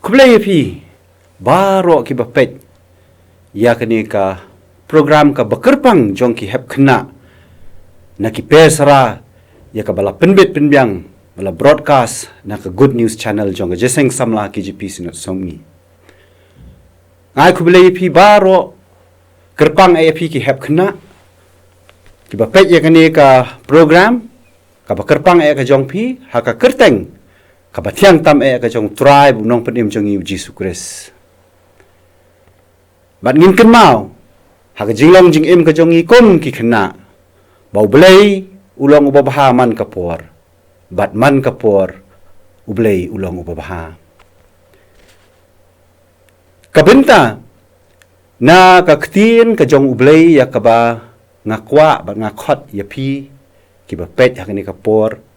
kublai pi baro ki bapet ya kini ka program ka bekerpang jong ki hep kena na ki pesra ya ka bala penbit penbyang bala broadcast na ka good news channel jong ka jeseng samla ki GP sinot somni ngai kublai pi baro kerpang ai pi ki hep kena ki bapet ya kini ka program ka bekerpang ai ka jong pi ha ka kerteng kabatiang tam ka jong tribe nong penim jong yu Jesus Christ. Bat ngin ken mau ha ka jinglong jing im ka jong i kom ki khna bau blai ulong ubabaha man kapor bat man kapor ublai ulong ubabaha kabenta na ka ktin ka jong ublai ya ka ba ngakwa ba ngakhot ya pi ki ba pet ha ni kapor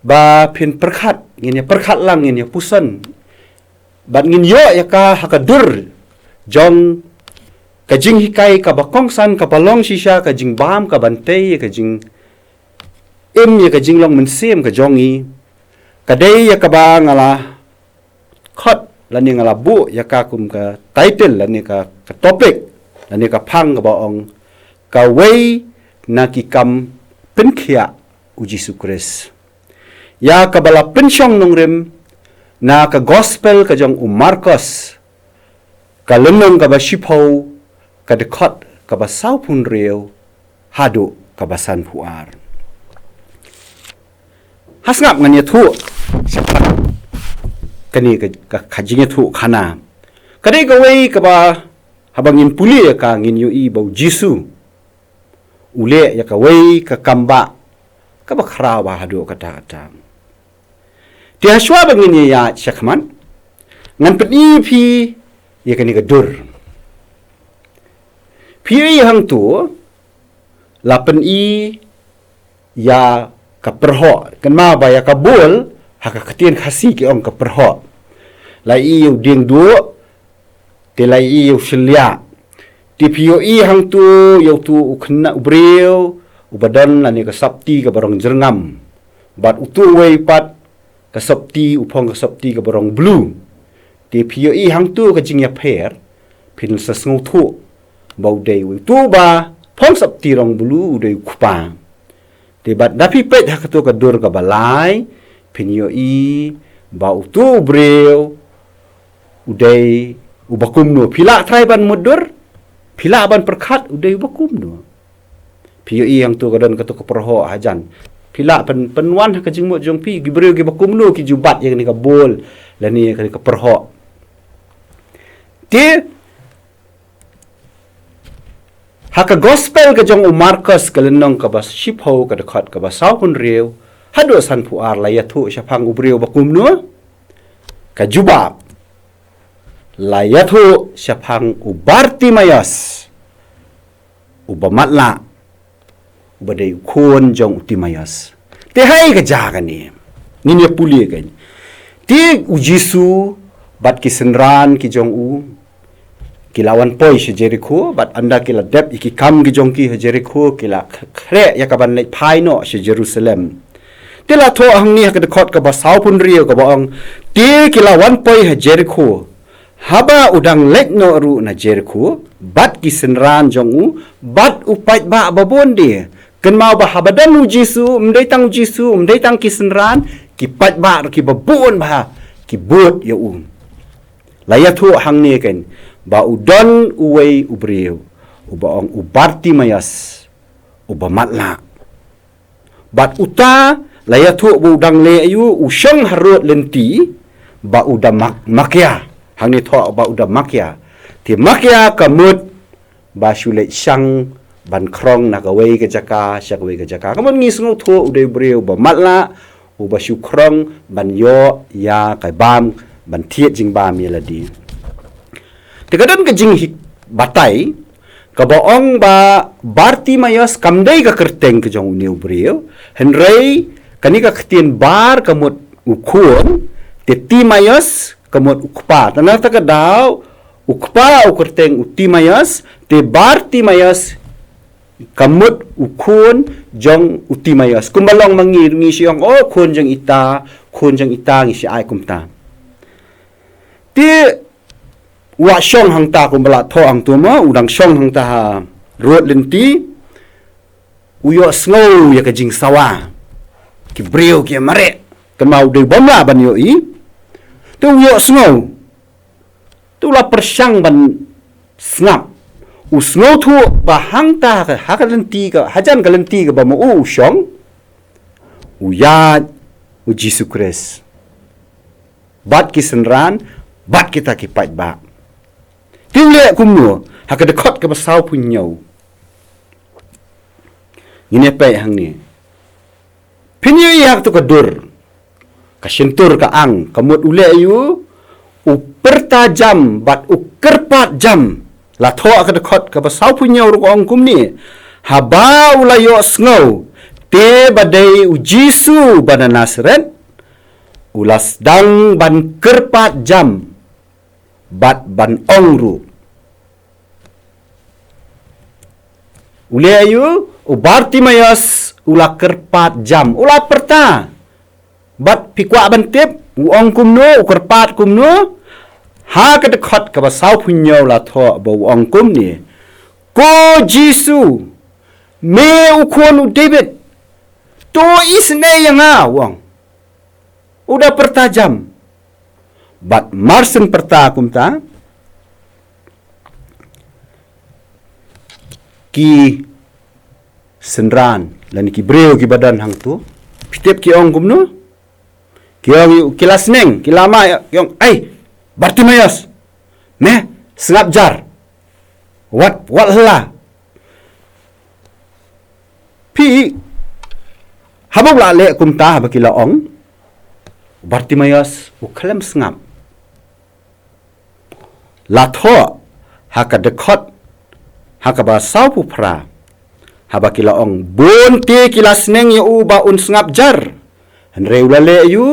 ba pin perkhat ngin ya perkhat lang ngin ya pusan bat ngin yo ya ka hakadur jong ka jing hikai ka bakong san ka palong shisha ka jing bam ka bantay ka jing im ya ka jing long mensim ka jongi ka day ya ka ba ngala khot lani ngala bu ya ka kum ka title lani ka topic lani ka phang ka baong ka way na ki kam penkhia uji sukres ya kabala pensyong nungrim na ka gospel ka jong Marcos ka lenong ka ba shipho ka dekot ka ba saupun reo hado ka ba san puar hasngap nganya thu siapa kani ka kajingnya thu khana kadai ka wei ka ba habangin puli ka ngin yu i bau jisu ule ya ka wei ka kamba ka ba khrawa hado kata-kata dia shwa bangin ya syakman ngan peni pi ya kani ka dur pi hang tu lapen i ya ka perho kan ma ba ya ka bol ha ka ketien khasi ki ong ka perho lai i yu ding du te lai i yu shlia ti pi i hang tu yu tu ukna ubreu ubadan lani ka sapti ka barong jerngam bat utu wei pat ka sapti upong ka sapti ka barong blue ti pio i hang tu ka jingya pher pin sa sngu thu bau dei wi tu ba phong sapti rong blue dei kupa ti bat dapi pet ha ka tu ka dur ka balai pin yo i bau tu breu udai ubakum no pila trai ban mudur pila ban perkhat udai ubakum no pio i hang tu ka don ka tu ka perho hajan pila penwan ka jingmo jong pi gibreu gi bakumnu ki jubat yang ni ka bol la ni ka perho ti haka gospel ka jong Marcos ka lenong ka bas shipho ka dekhat ka bas saun reu hado san puar la yathu syapang ubreu bakumnu ka jubab la yathu syapang ubarti mayas ubamatla badai kon jong utimayas te hai ka jaga ni ni puli kan ti ujisu bat ki senran ki jong u kilawan poi se Jericho bat anda kila dep iki kam ki jong ki Jericho kila khre ya ka ban nei phai no se Jerusalem tila tho hang ni ka dekot ka ba sau pun rio ka baong ti kilawan poi ha Jericho haba udang lek no ru na Jericho bat ki senran jong u bat upat ba babon dia kan mau bah badan ujisu mdai tang ujisu mdai tang kisenran ki pat ba ki babun bah ki bot ya laya thu hang ni kan ba udon uwei ubreu ubaong ubarti mayas ubamatla bat uta laya thu budang le ayu usyang harut lenti ba udamak makya hang ni tho ba udamakya ti makya kamut ba shule syang ban krong na kawai ke jaka syak wei ke jaka kaman ngi sngu thu udai breu ba matla u ba shu krong ban yo ya kai bam ban thiet jing bam yeladi te kadan ke jing hik batai ka baong ba barti mayas kamdai ka kerteng ke jong new breu henrei kani ka ktien bar kamut ukun te ti mayas kamut ukpa tanah ta ka daw ukpa u kerteng uti mayas te barti mayas kamut ukun jong utimayas kumbalong mangir ngi siyong kun jong ita ngi si ay kumta Ti wa syong hang ta ko bala tho ang tu ma udang syong hang ta ruat lenti uyo snow ya ka jing sawa ki brio ki mare kan mau de bomla ban yo i tu uyo snow tu la persyang ban snap u snow tu ba hang ta ka ha ka lenti ka hajan ka lenti ka ba mo u syong u ya u Jesus Christ bat ki senran bat kita ki pat ba Tiung le kum no ha ka dekot ka basau punyau ini pe hang ni pinyu yak tu ka dur ka sentur ka ang kamut ule yu u pertajam bat u kerpat jam la tho ka dekot ka basau punyau ru ong kum ni haba ula yo snow te badai u Jisu bana Nazaret ulas dang ban kerpat jam bat ban ong ru ule ayu u Bartimayus ula kerpat jam ula perta bat pikwa ban tip u ong kumno u kerpat kumno ha ka dekot ka basau punyo la tho bo ong kum ni ko Jisu me u kon u David to isne yang wong udah pertajam bat marsen perta kumta ki senran lan ki breu ki badan hang tu pitep ki ong gumno ki ong kilas neng ki lama yong ai Bartimayus me sengap jar wat hela pi habang la le kumta haba ki la ong Bartimayus u khalam sengap la tho haka dekot haka ba sau pu pra haba kila ong bon te kila sneng yu ba un sengap jar henre ulale yu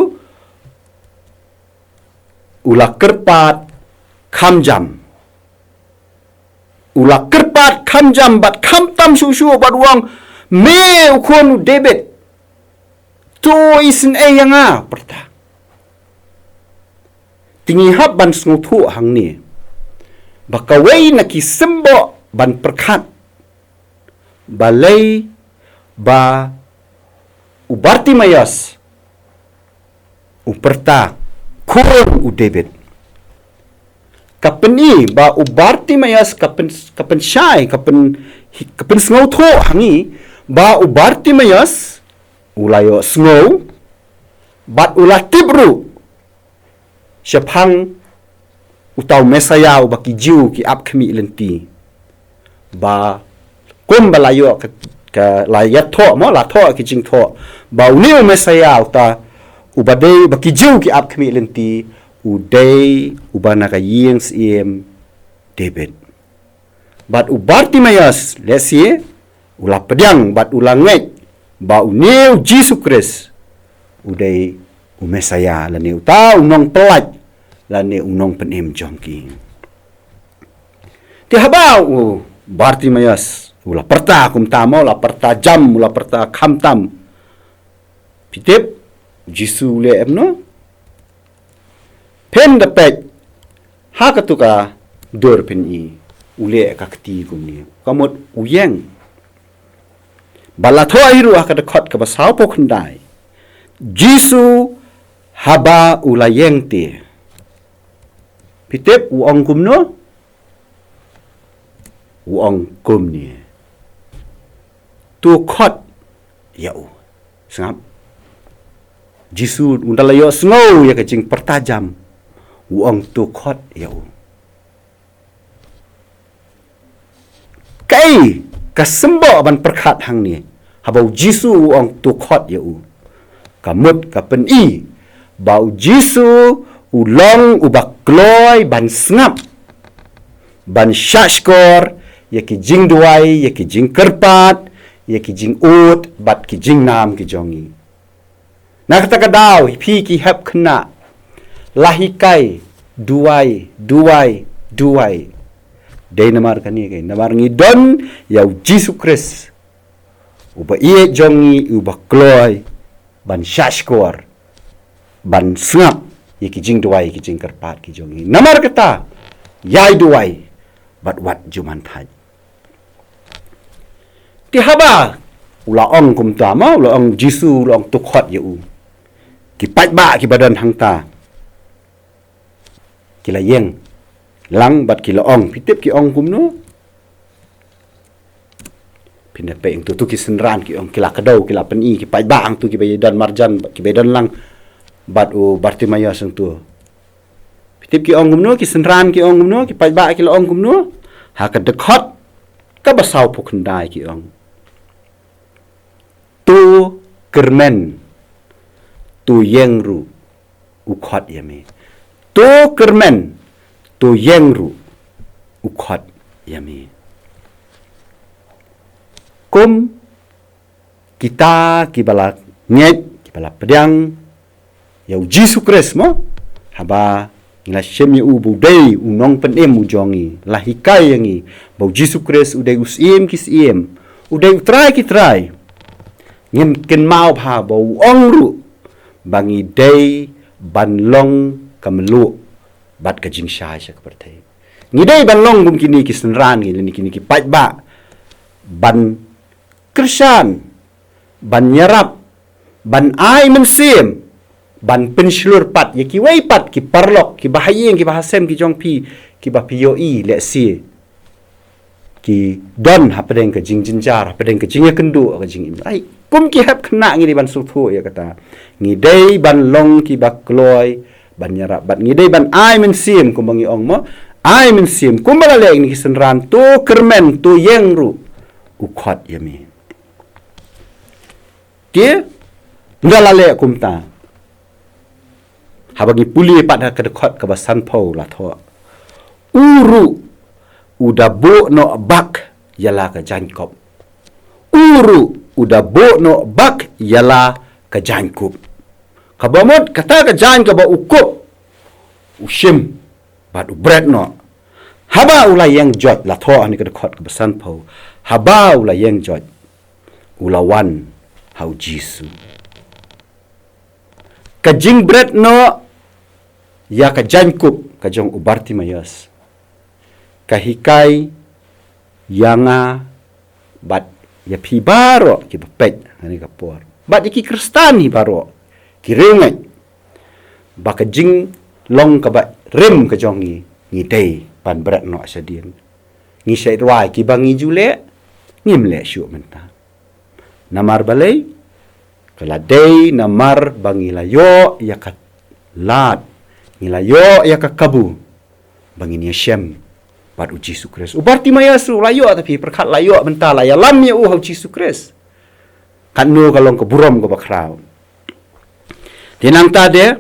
ula kerpat kham jam ula kerpat kham jam bat kham tam su bat uang me ukon David to isin e yanga perta tingi hab ban sngutu hang ni bakawai na ki sembo ban perkat balai ba u Bartimayus u perta kun u David kapeni ba u Bartimayus kapen syai kapen snow tho hangi ba u Bartimayus ulayo snow bat ulah tibru syapang utau mesaya u baki jiu ki ap khmi lenti ba kum balayo ka layat tho mo la tho ki jing tho ba uniu mesaya uta ubade baki jiu ki ap khmi lenti udai ubana ka yeng sim David bat u Bartimayus lesi ula pedang bat ula ngai ba uniu Jesus Christ udai u mesaya lani uta unong pelat lani unong penem jongki ti habau Bartimayus ula perta kum tamo la perta jam ula perta kham tam pitep Jisu le emno pen de pek ha ka tuka dor pen i ule ka kti kum ni kamot uyeng bala tho iru ka de khot ka ba saw po khundai Jisu haba ula yeng te pitep u ong kum no u ong kum ni tu khot yau sangap Jisu undala yo snow ya ka jing pertajam u ong tu khot yau kai kasembo ban perkhat hang ni habau Jisu u ong tu khot yau kamut ka pen i bau Jisu u long u bakloi ban snap ban shashkor ya ki jing duai ya ki jing kerpat ya ki jing ut bat ki jing nam ki jongi nak ta kadaw phi ki hap khna lahi kai duai dei namar kani kai namar ngi don ya Jesus Christ uba ie jongi uba kloi ban shashkor ban snap ye ki jing duai ki jing karpat ki jongi namar kata yai duai bat wat juman thai ti haba ula ong kum ta ma ula ong jisu ula ong tukhot ye u ki pat ba ki badan hang ta ki la yeng lang bat ki la ong pitip ki ong kum no pindah pe ing tu ki senran ki ong ki la kadau ki la pen i ki pat ba ang tu ki badan marjan ki badan lang bat u Bartimayus ang tu pitip ki ong kum no ki senran ki ong kum no ki pat ba ki la ong kum no ha ka dekhot ka basau pukhandai ki ong tu kermen tu yengru ukhot yame tu kermen tu yengru ukhot yame kum kita kibala nyet kibala pedang yau Jisu Kris mo haba ngila shem yu bu dei unong penem ujongi lahikai yangi bau Jisu Kris udai usim kisiem udai utrai ki trai ngin ken mau pha bau ongru bangi dei ban long kamlu bat ka jing sha sha kapertai ngi dei ban long gum kini ki senran ngi ni kini ki pat ba ban kersan ban nyarap ban ai mensim ban penslur pat ye ki wei pat ki parlok ki bahayeng ki bahasem ki jongpi ki ba poi le si ki don hapedeng ke jing jinjar hapedeng ke jing kendu ke jing ai kum ki hap kena ngi ban sulthu ya kata ngi dei ban long ki ba kloi ban nyarap ban ngi dei ban ai mensim kum bangi ong mo ai mensim kum bala le ni senran tu kermen tu yengru ukhot yami dia ndalale kum ta habagi puli pada kedekot ke basan pau la tho uru uda bo no bak yala ka jankop uru uda bo no bak yala ka jankup kabamot kata ka jan ka ba ukup ushim bad ubret no haba ula yang jot la tho ani kedekot ke basan pau haba ula yang jot ulawan hau Jisu kajing bret no ya ka jankup ka jong Bartimayus kahikai yanga bat ya pi baro ki bapet ani kapor bat ki kristani baro ki rengai ba ka jing long ka ba rem ka jong ni dei pan bret no sadien ni sai rwai ki bangi jule ngim le shu menta namar balai kala dei namar bangila yo ya ka lat ngila yo ya ka kabu bangi ni shem pat u Jisu Kris Bartimayus layo tapi perkat layo benta la ya lam ya u Jisu Kris kan no kalong ke burom ke bakrau tinang ta de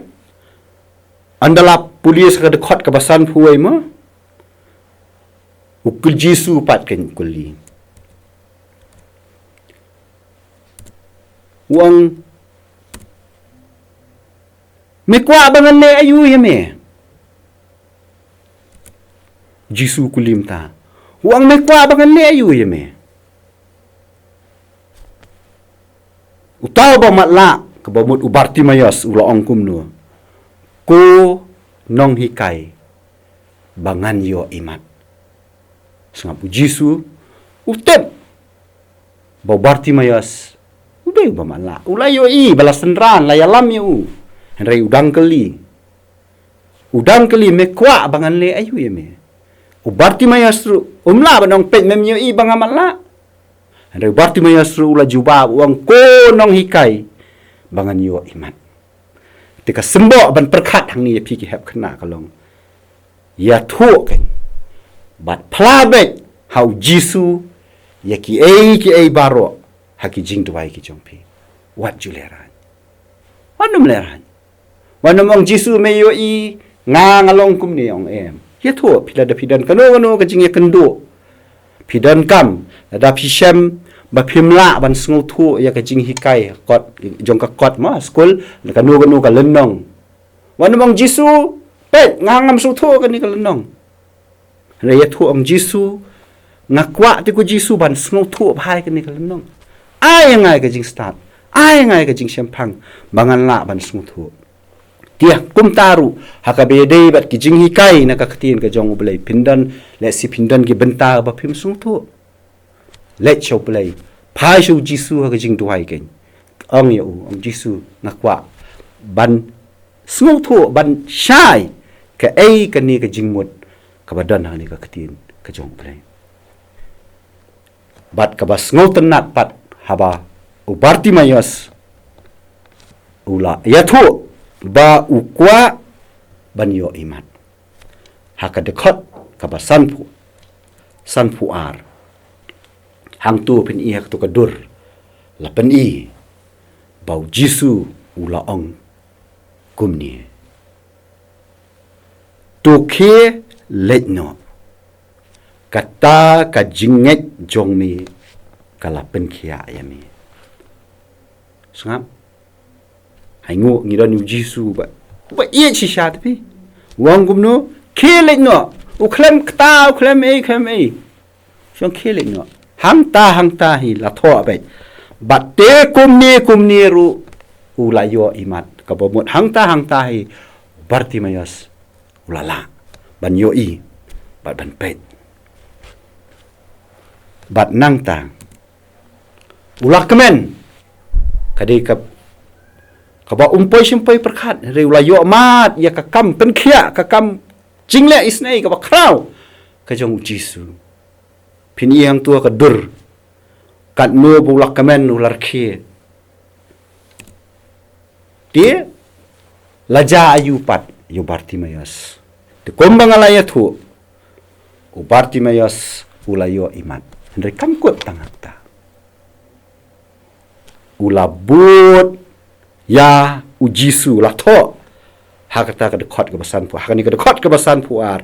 andala pulis ka dekot ke basan puai mo ukul Jisu pat ken kuli wang mekwa bangan le ayu ya me Jisu kulim ta wang mekwa bangan le ayu ya me utaw ba matla kabamut Bartimayus ula ongkum no ko nong hikai bangan yo imat sangapu Jisu utep ba Bartimayus udai ba matla ulayo i balasenran la yalam yu Henry udang keli mekwa bangan le ayu ya me Bartimayus umla banong pet memyo i bangamala Henry Bartimayus ula juba uang ko nong hikai bangan yo iman tika sembo ban perkat hang ni pi ki hep kena kalong ya thu kan bat plabek how Jisu ya ki ai baro haki jing tuai ki jongpi wat juleran wanum leran wanum ong Jisu meyo i ngalong kum ni ong em ya thu pila da pidan kano ka jing ya kendo pidan kam da pisem ba phimla ban sngu thu ya ka jing hikai kot jong ka kot ma school kano ka lenong wanum ong Jisu pet ngangam su thu ka ni ka lenong re ya thu ong Jisu ngakwa ti ku Jisu ban sngu thu bhai ka ni ka lenong ai ngai ka jing start ai ngai ka jing sempang bangan la ban sngu thu dia kum taru hakabe dei bat ki jing hikai na ka khatin ka jong ublei pindan le si pindan ki benta ba phim sung thu le chau plei phai shu jisu ha ka jing duai ken ong ya u ong jisu ngakwa ban sung thu ban shai ka ei ka ni ka jing mut ka badan ha ni ka khatin ka jong plei bat ka bas ngau tenat pat haba u Bartimayus ula yathu ba ukwa banyo imat haka dekat kaba sanpu ar hang tu pen i hak tu kadur la pen i bau jisu ula ong kumni tu ke letno kata ka jinget jong mi kala pen khia yami sngap hai ngu ngi don jisu ba ye chi sha tapi wang gum no khele no u khlem ta u khlem ei shong khele no hang ta hi la tho ba bat te kum ni ru u la yo imat ka bo mot hang ta hi Bartimayus ulala ban yo i bat ban pet bat nang tang ulak kemen kadai ka ba umpoi simpai perkhat reu la yo mat ya ka kam pen khia ka kam jingle isnai ka ba khrau ka jong jisu pini yang tua ka dur kat no bulak kamen ular khie dia laja ayu pat yu Bartimayus de kombang alaya thu u Bartimayus ulayo imat ndre kam kot tangata ula but ya ujisu la tho hakata ka dekhot ka basan pu hakani ka dekhot ka basan pu ar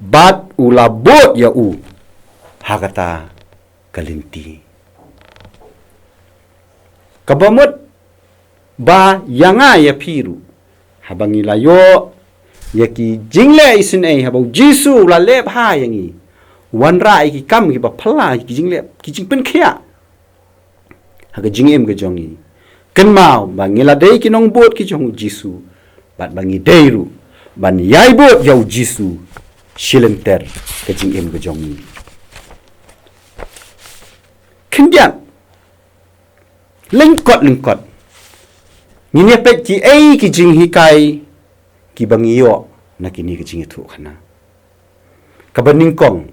bat ula bot ya u hakata kalinti kabamut ba yanga ya piru habangi layo yaki jingle isin ai habau jisu la lep ha yangi wan rai ki kam ki ba phla ki jingle ki jing pen khia haga jingem ga jongi kan mau bangila dei ki nong bot ki jong jisu bat bangi deiru ban yai bot yau jisu shilenter ka jingem ga jongi kindian lengkot ni ne pet ki ei ki jing hikai ki bangi yo na ki ni ki jing thu khana ka baning kong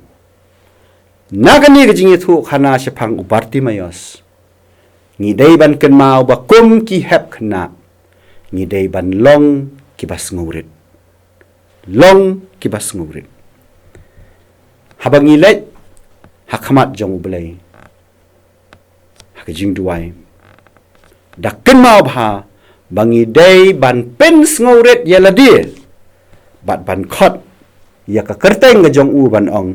na ka ni ki jing thu khana se phang Bartimayus ngi dei ban ken mau ba kum ki hep khna ngi dei ban long ki bas ngurit habangi let hakhamat jong blai hak jing duai dak ken mau bha bangi dei ban pen ngurit yaladi bat ban khot ya ka kerteng ga jong u ban ong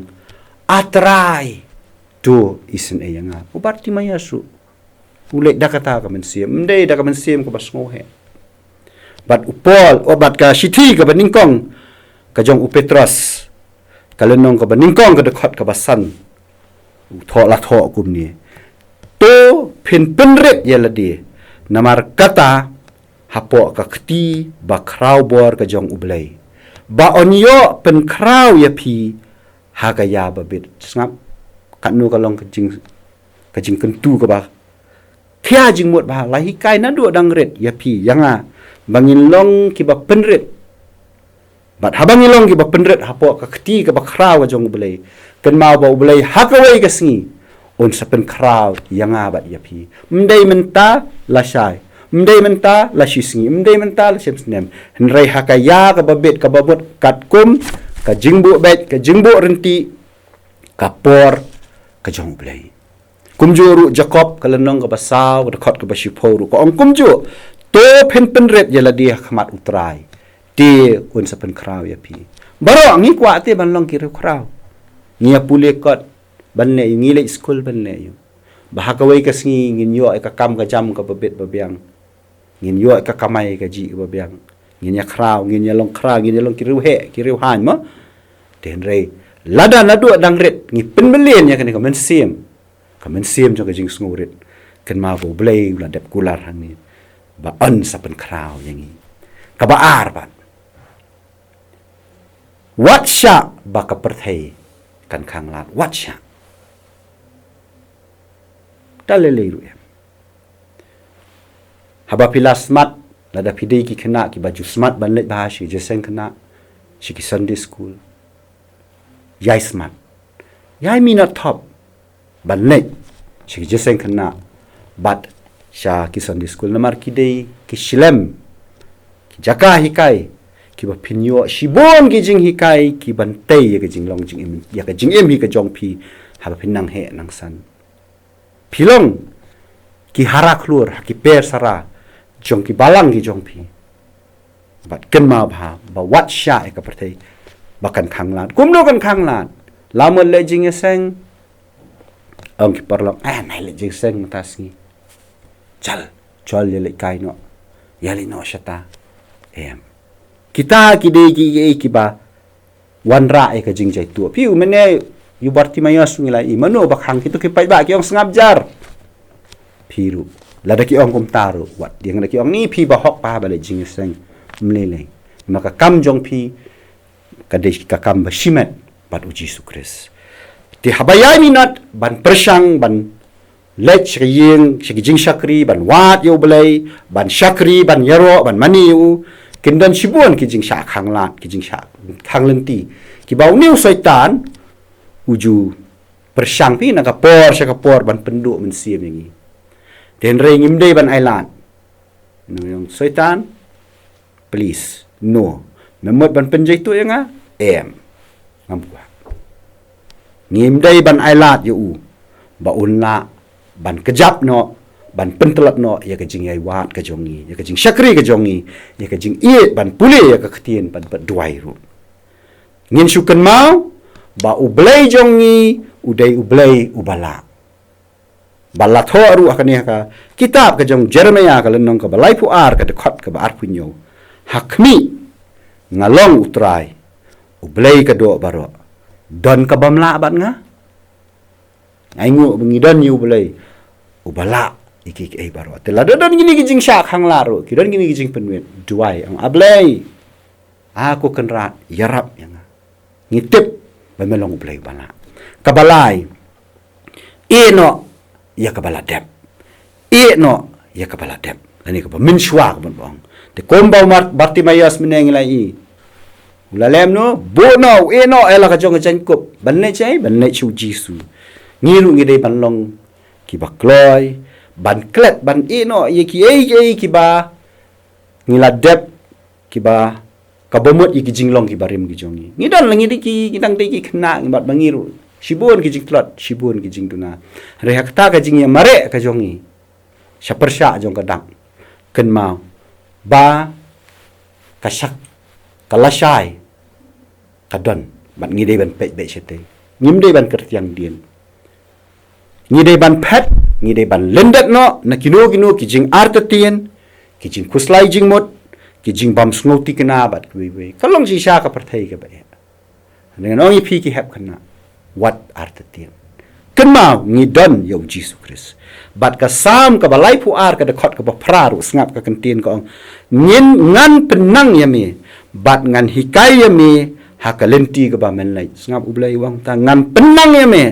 atrai tu isen ayanga Bartimayus ulet dakata ka mensiam mdei da ka mensiam ko bas ngohe bat upol obat ka shithi ka baningkong ka jong u Petrus kalenong ka baningkong ka dekhot ka basan tho la tho kum ni to phin penret yaladi namar kata hapo ka khti ba kraw bor ka jong ublei ba onyo pen kraw ya phi ha ka ya ba bit ngap kanu ka long ka jing kentu ka ba thia jing mot ba lahi kai na do dang ret ya phi yanga bangin long ki ba penret bat habangin long ki ba penret hapo ka khti ka ba kraw ka jong ublei kan mau ba ublei ha ka wei ka singi on sa pen kraw yanga ba ya phi mdei menta la shai mdei menta la shisngi mdei menta la shemsnem henrei hakaya ka babet ka babot kat kum ka jingbu bet ka jingbu renti ka por ka jong blai kumjuru Jacob kalenong ka basaw ka khot ka basiporu ko ong kumju to pen ret yala dia khamat utrai ti un sa pen kraw ya pi baro ngi kwa te ban long ki kraw ngia pule kot ban ne ngi le school ban ne yu bahakawai ka singi ngin yo ka kam ka jam ka babet babiang ngin yo ka kamai ka ji ba biang ngin ya kraw ngin ya long kraw ngin ya long ki riu han ma den rei lada na do dang ret ngi pen melen ya kan ka men sim jo ka jing sngurit kan ma bo blei la dep kular han ni ba an sa pen kraw yang ni kabaar ban wat sya baka perthai kan khang lat wat sya dalele ru em haba pila smart lada pidei ki khna ki baju smart ban let bahashi jeseng khna shi ki Sunday school yai smart yai mina top ban let shi ki jeseng khna bat sha ki Sunday school namar ki dei ki shilem ki jaka hikai ki ba pinyo shibon ki jing hikai ki ban tei ya jing long jing em ya ka jing em hi ka jong pi haba pinang he nang san pilong ki hara klur ki per sara jong ki balang ki jong pi bat ken ma bha ba wat sha ka perthei bakan khanglan kumno kan khanglan lamon le jing seng ang ki parlong nai le jing seng matasngi chal le kai no yali no shata em kita ki de ki ba wan ra ka jing jai tu piu mene yu Bartimayus ngila i manu bakhang kitu ki pai ba ki ong sngap jar piru lada ki ong kum taru wat dia ngada ki ong ni pi ba hok pa ba le jing seng mlele maka kam jong pi ka de ka kam ba shimet bat uji sukris ti habaya minat ban persang ban lech ying jing shakri ban wat yo belai ban shakri ban yaro ban maniu kindan shibuan ki jing sha khanglat ki jing sha khanglenti ki bau niu syaitan uju persang pi nak kapor ban penduk men siam yang ni den re ngim dei ban ailan no yang syaitan please no memot ban penjai tu yang em ngampua ngim dei ban ailat yu ba unla ban kejap no ban pentelat no ya ka jing yai wat ka jongi ya ka jing syakri ka jongi ya ka jing iet ban pule ya ka ketien ban duai ru ngin syukan mau ba ublai jongi udai ublai ubala bala thoru akani ka kitab ka jong Jeremia ka lenong ka balai pu ar ka dekhot ka ba ar punyo hakmi ngalong utrai ublai ka do baro don ka bamla bat nga aingu bengidon yu ublai ubala iki ai baro telada don gini gijing syak hang laru kidon gini gijing penwet duai ang ablai aku kenrat yarap yang ngitip bamelong ublai bala kabalai eno ya kabala dep eno ya kabala dep ani ka min shwa ka bon te komba Bartimayus meneng lai ulalem no bono eno ela ka jong jankop banne chai banne chu jisu ngiru ngidei banlong ki bakloi ban klet ban eno ye ki ei ki ba ngiladep ki ba kabomot ye ki jinglong ki barim ki jongi ngidon langi ki ngidang ki khna ngibat bangiru shibun ki jingklot shibun ki jingtuna rehakta ka jing ya mare ka jongi syapersya jong kadang ken mau ba kasak kalasai kadon ban ngidei ban pe sete ngimdei ban kertiang dien ngidei ban pet ngidei ban lendet no na kino ki jing artatien ki jing kuslai jing mot ki jing bam snoti kena bat we kalong si sha ka perthai ka ba dengan ong pi ki hep kana what artatien kenma ngidon yo Jesus Christ bat ka sam ka balai pu ar ka dekhot ka ba praru ngap ka kentien ka ong ngin ngan penang yami bat ngan hikai yami hakalenti ka ba menlai ngap ublai wang ta ngan penang yami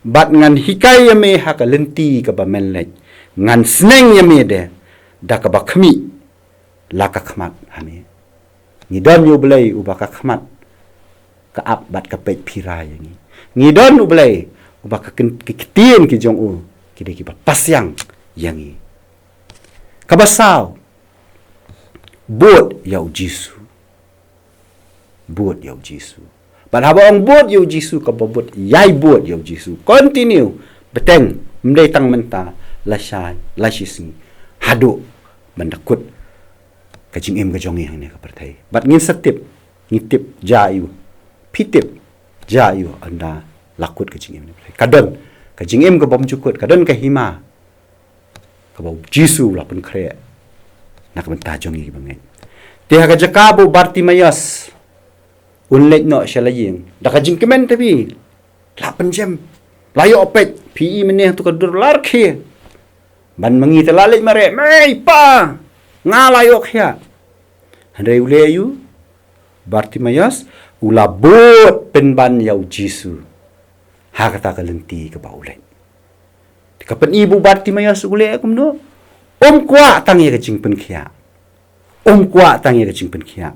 bat ngan hikai yami hakalenti ka ba menlai ngan sneng yami de da ka ba khmi laka khmat hami ngidon yu belai ubaka khmat ka ap bat ka pet pira yang ngidon ublai ubaka ketien ki jong u ki ki pasyang yang i kabasau bot yau jisu bot yau jisu ban habang bot yau jisu ka bot yai bot yau jisu continue beteng mdei tang menta lasai lasisi hadu mendakut kajing em ka jongi hang ne ka perthai bat ngin setip ngitip jayu pitip jayu anda lakut kajing em ne kadon kajing em ka bom cukut kadon ka hima ka bau jisu la pun kre nak menta jongi bangai te ha ka jakabu Bartimayus unlek no shalaying da kajing kemen tapi la penjem layo opet pi meneh tu ka dur lar khe ban mangi telalik mare mai pa ngalayok ya Handai uleyu Bartimayus ula bot penban yau Jisu. Hakata kalenti ke baulai. Kapan ibu Bartimayus ule kumno kwa tangi ke jing penkia. Kwa tangi ke jing penkia.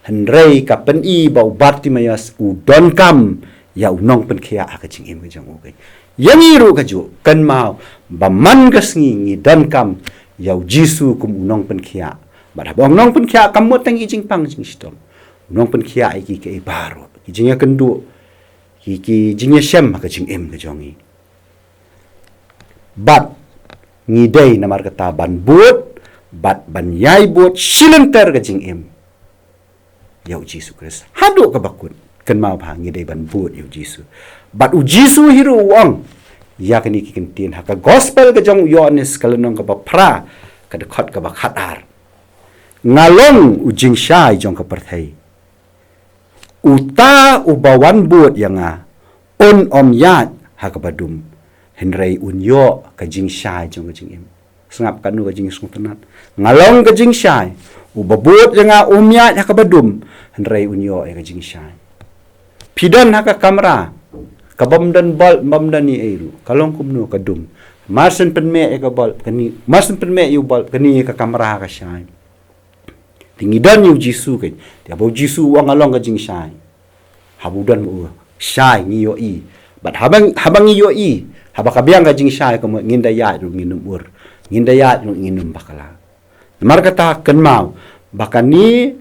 Handai kapan ibu Bartimayus udon kam yau nong penkia ke jing im ke jang ugai. Yang iru kaju kan mau baman gasngi ngi dan kam yau Jisu kum unong penkia. Badah bong nong penkia kamu tangi jing pang jing sitom. Unong penkia iki ke baru. Jingnya kendu. Iki jingnya syam ke jing im ke jongi. Bat ngidai namar kata ban buat, bat ban yai buat silenter ke jing im. Yau Jisu Kristus. Haduk ke bakun. Kan mau pa ngidai ban buat yau Jisu. Bat u Jisu hiru wang. Ya kini kikentin haka gospel ke jong Yohanes kalenong ke bapra ke dekat ke bakhatar. Ngalong ujing syai jong ke perthai. Uta ubawan buat yang om yat haka badum. Henry unyo ke jing syai jong ke jing im. Sengap kanu ke jing sung tenat. Ngalong ke jing syai. Ubabut yang om yat haka badum. Henry unyo ke jing syai. Pidan haka kamera. Kabamdan bal mamdan ni eiru. Kalong kumno kadum. Marsen penme e kabal kani. Marsen penme yu bal kani ka kamera ka syai. Tingidan yu Jisu kan. Dia bau Jisu wang along ka jing syai. Habudan mu syai ni yo i. Bat habang yo i. Habakabiang ka jing syai kamu nginda ya ru nginum ur. Nginda ya ru nginum bakala. Mar kata kan mau bakani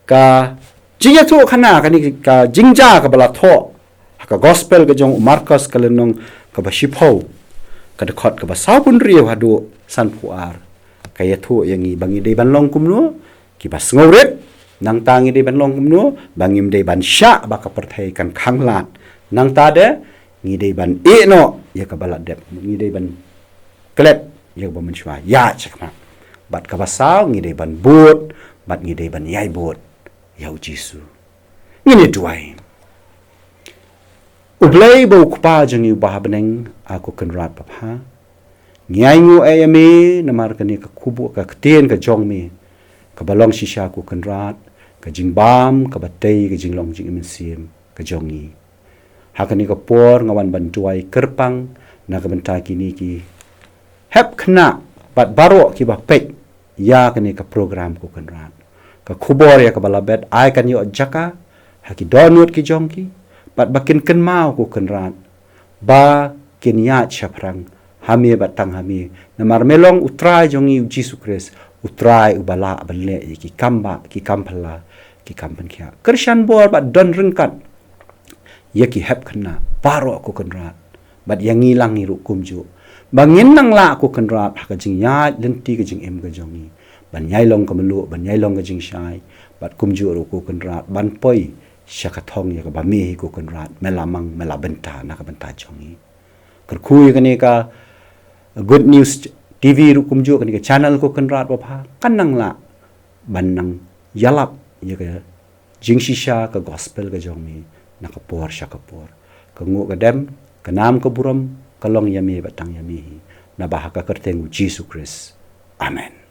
ka jingya tu kana kani ka jingja ka bala tho. Haka gospel ke jong Markus kalenong ke basipau ke dekat ke basapun riu hadu san puar kaya tu yang i bangi dei ban long kumno ki bas ngauret nang tangi dei ban long kumno bangim dei ban sya baka perthai kan khanglat nang tade ngi dei ban e no ya ka balat dep ngi dei ban klep ya ba menchwa ya chakma bat ka basau ngi dei ban bot bat ngi dei ban yai bot yau Jisu ngini duai. Ublay bau kupa jang yu bahabeneng aku kenrat papa. Ngiai ngu ayame namar kani ka kubu ka ketien ka jong mi. Ka balong shisha aku kenrat. Ka jing bam, ka batay, ka jing long jing imensim. Ka jongi. Hakani ka por ngawan bantuai kerpang. Na ka benta kini ki. Hep kena bat baro ki ba pek. Ya kani ka program ku kenrat. Ka kubor ya ka balabet. Ay kan yu jaka. Haki donut ki jong ki. Bat bakin ken mau ku kenrat. Ba ken ya chaprang. Hami batang hami. Namar melong utrai jongi Jisu Kristus. Utrai ubala banle ki kamba ki kampala ki kampan kia. Krisyan bor bat don rengkat. Ya ki hep kena. Baro aku kenrat. Bat yang ngilang ni rukumju. Bangin nang la aku kenrat. Haka jing ya lenti ke jing em ke jongi. Ban yai long ke melu. Ban yai long ke jing syai. Bat kumju ruku kenrat. Ban poi. Syakatong ya ka bami ko kenrat melamang melabenta nak benta jongi kerkui kani ka good news TV rukum jo kani ka channel ko kenrat bapa kanang la banang yalap ya ka jingsisha ka gospel ka jongi nak por syakapor ka ngu ka dem ka nam ka buram kalong yami batang yami na bahaka kerteng Jisu Kristus amen.